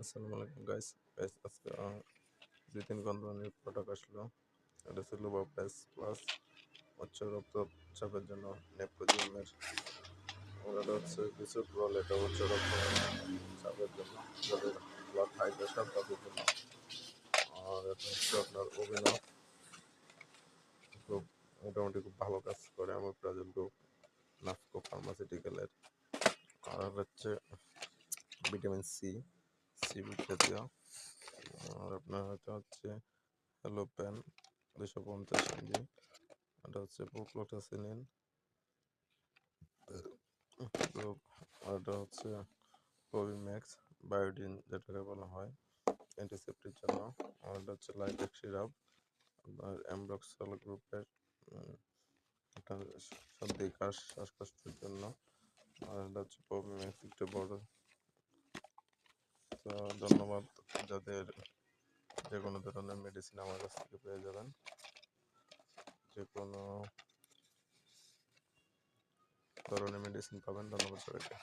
আসসালামু আলাইকুম গাইস আজকে 2-3 ঘন্টা নিয়ে প্রোডাক্ট আসলো। এটা ছিল প্লাস প্লাস উচ্চ রক্তচাপের জন্য নেপ্রোজিমের। আর এটা হচ্ছে কিছু প্রল, এটা উচ্চ রক্তচাপের জন্য, যাদের ব্লাড হাই প্রেশার তাদের জন্য। আর এটা হচ্ছে আপনার অভিনব, খুব মোটামুটি খুব ভালো কাজ করে আমার ব্রাজিল গ্রুপ নাফকো ফার্মাসিউটিক্যালের। আর হচ্ছে ভিটামিন সি জাতীয়। আর আপনার এটা হচ্ছে হ্যালো প্যান 250 mg। এটা হচ্ছে প্রোক্লোটাসিনিন। তো আর এটা হচ্ছে কোভিম্যাক্স বায়োডিন, যেটাকে বলা হয় অ্যান্টিসেপ্টিক জন্য। আর এটা হচ্ছে লাইটেক সিরাপ, আপনার অ্যামব্রক্সল গ্রুপের। এটা সর্দি কাশ শ্বাসকষ্টের জন্য। আর এটা হচ্ছে কোভিম্যাক্স একটু বড়। তো ধন্যবাদ, যাদের যে কোনো ধরনের মেডিসিন আমার কাছ থেকে পেয়ে যাবেন, যে কোনো ধরনের মেডিসিন পাবেন। ধন্যবাদ সবাইকে।